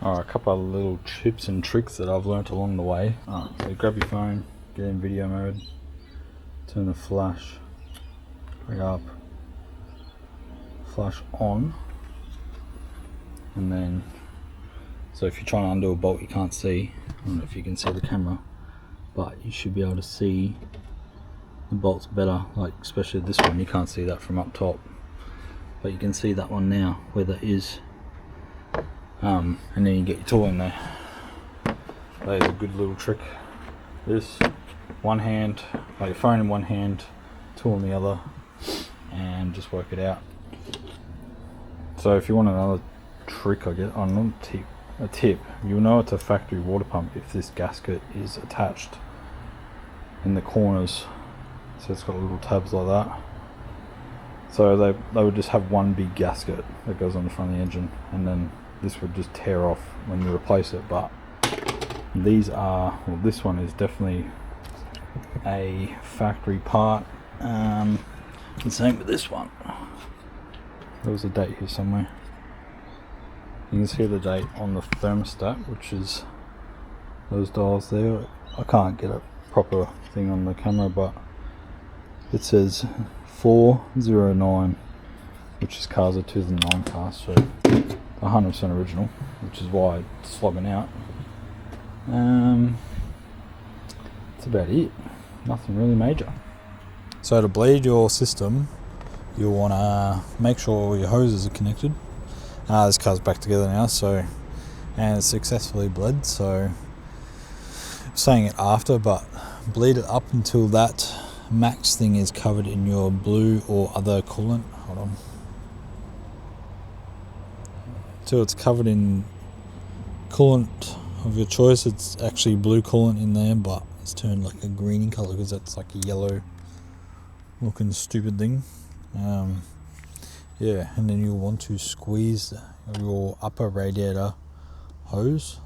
Alright, a couple of little tips and tricks that I've learnt along the way. So grab your phone, get in video mode, turn the flash, bring up, flash on, and then, so if you're trying to undo a bolt you can't see, I don't know if you can see the camera, but you should be able to see the bolts better, like especially this one, you can't see that from up top, but you can see that one now, where that is. And then you get your tool in there. That is a good little trick. This, one hand, like your phone in one hand, tool in the other, and just work it out. So if you want another trick, I guess, not a tip, you'll know it's a factory water pump if this gasket is attached in the corners. So it's got little tabs like that. So they would just have one big gasket that goes on the front of the engine, and then this would just tear off when you replace it. But these are, well, this one is definitely a factory part. The same with this one. There was a date here somewhere. You can see the date on the thermostat, which is those dials there. I can't get a proper thing on the camera, but it says 409, which is cars are 2009 cars, so 100% original, which is why it's slogging out. That's about it. Nothing really major. So to bleed your system, you'll want to make sure all your hoses are connected. This car's back together now, so, and it's successfully bled. So I'm saying it after, but bleed it up until that max thing is covered in your blue or other coolant. Hold on. So it's covered in coolant of your choice. It's actually blue coolant in there, but it's turned like a greeny colour because that's like a yellow looking stupid thing. Yeah, and then you'll want to squeeze your upper radiator hose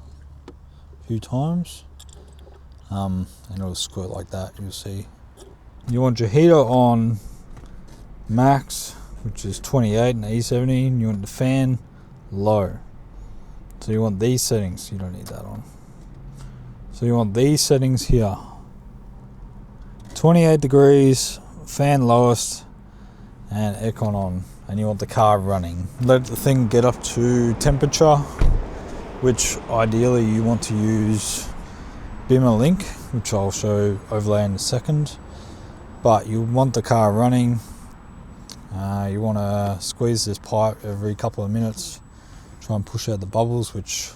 a few times, and it'll squirt like that. You'll see. You want your heater on max, which is 28 and E70, and you want the fan low. So you want these settings, you don't need that on. So you want these settings here. 28 degrees, fan lowest, and aircon on. And you want the car running. Let the thing get up to temperature, which ideally you want to use Dimmer Link, which I'll show overlay in a second. But you want the car running. You want to squeeze this pipe every couple of minutes. Try and push out the bubbles, which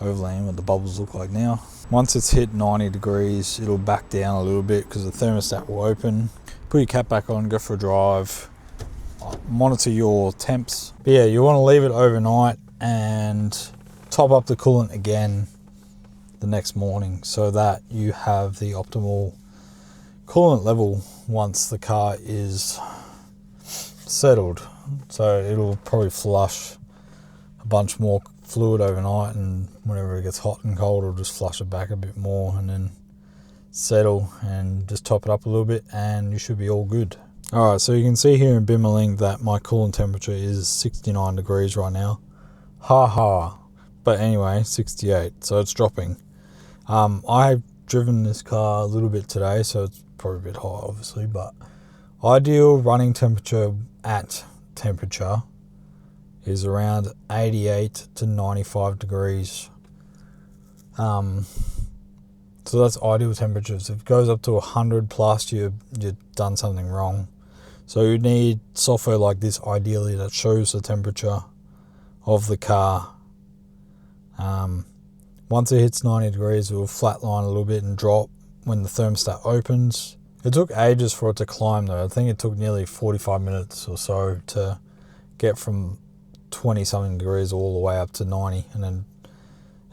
overlaying what the bubbles look like now. Once it's hit 90 degrees, it'll back down a little bit because the thermostat will open. Put your cap back on, go for a drive, monitor your temps. But yeah, you want to leave it overnight and top up the coolant again the next morning so that you have the optimal coolant level once the car is settled. So it'll probably flush a bunch more fluid overnight, and whenever it gets hot and cold, it'll just flush it back a bit more and then settle and just top it up a little bit, and you should be all good. Alright, so you can see here in Bimmerling that my coolant temperature is 69 degrees right now. But anyway, 68, so it's dropping. I've driven this car a little bit today, so it's probably a bit hot obviously, but ideal running temperature at temperature is around 88 to 95 degrees. So that's ideal temperatures. If it goes up to 100 plus, you've done something wrong. So you need software like this ideally that shows the temperature of the car. Once it hits 90 degrees, it will flatline a little bit and drop when the thermostat opens. It took ages for it to climb though. I think it took nearly 45 minutes or so to get from 20 something degrees all the way up to 90, and then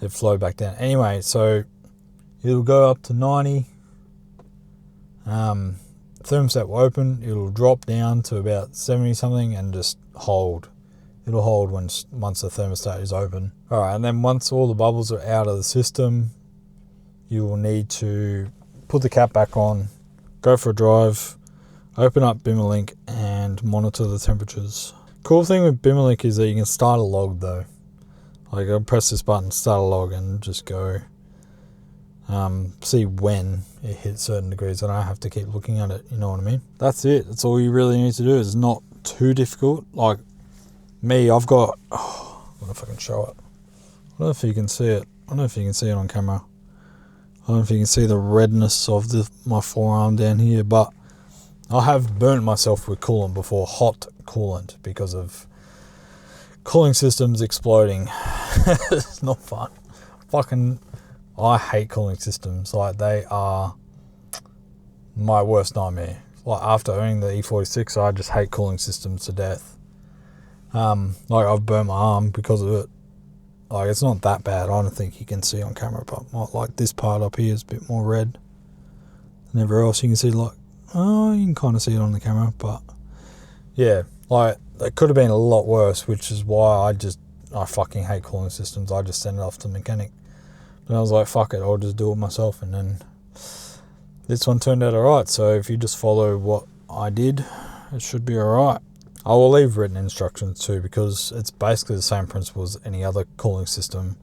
it flowed back down. Anyway, so it'll go up to 90. Thermostat will open. It'll drop down to about 70 something and just hold. It'll hold once the thermostat is open. All right, and then once all the bubbles are out of the system, you will need to put the cap back on, go for a drive, open up Bimmerlink and monitor the temperatures. Cool thing with Bimmerlink is that you can start a log though. Like I'll press this button, start a log, and just go see when it hits certain degrees. I don't have to keep looking at it, you know what I mean? That's it. That's all you really need to do. It's not too difficult. Like me, I've got, I don't know if I can show it. I don't know if you can see it. I don't know if you can see it on camera. I don't know if you can see the redness of my forearm down here, but I have burnt myself with coolant before, hot coolant, because of cooling systems exploding. It's not fun. I hate cooling systems. Like, they are my worst nightmare. Like, after owning the E46, I just hate cooling systems to death. Like, I've burnt my arm because of it. Like, it's not that bad. I don't think you can see on camera, but like this part up here is a bit more red than everywhere else. You can see, like, oh, you can kind of see it on the camera, but yeah, like, it could have been a lot worse, which is why I fucking hate cooling systems. I just send it off to the mechanic. But I was like, fuck it, I'll just do it myself. And then this one turned out alright. So if you just follow what I did, it should be alright. I will leave written instructions too, because it's basically the same principle as any other cooling system.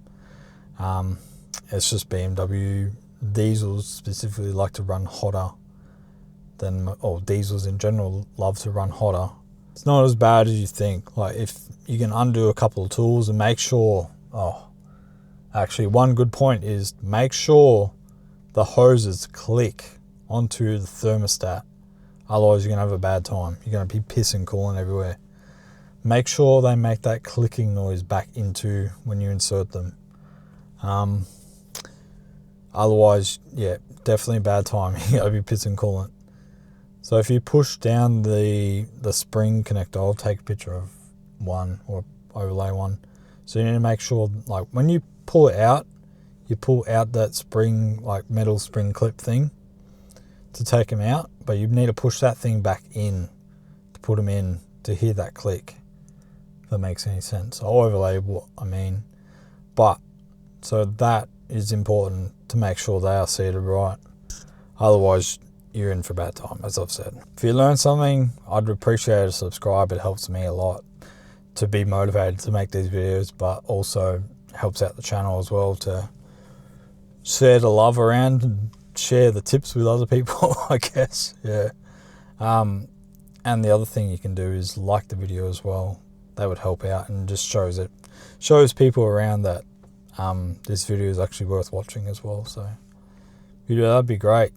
It's just BMW diesels specifically like to run hotter or diesels in general love to run hotter. It's not as bad as you think. Like, if you can undo a couple of tools and make sure, actually one good point is make sure the hoses click onto the thermostat. Otherwise, you're going to have a bad time. You're going to be pissing coolant everywhere. Make sure they make that clicking noise back into when you insert them. Otherwise, yeah, definitely a bad time. You're going to be pissing coolant. So if you push down the spring connector, I'll take a picture of one or overlay one. So you need to make sure, like, when you pull it out, you pull out that spring, like metal spring clip thing to take them out, but you need to push that thing back in to put them in to hear that click, if that makes any sense. I'll overlay what I mean, but so that is important to make sure they are seated right. Otherwise, you're in for a bad time, as I've said. If you learn something, I'd appreciate a subscribe. It helps me a lot to be motivated to make these videos, but also helps out the channel as well to share the love around and share the tips with other people, I guess. Yeah. And the other thing you can do is like the video as well. That would help out, and just shows people around that this video is actually worth watching as well. So if you do that, that'd be great.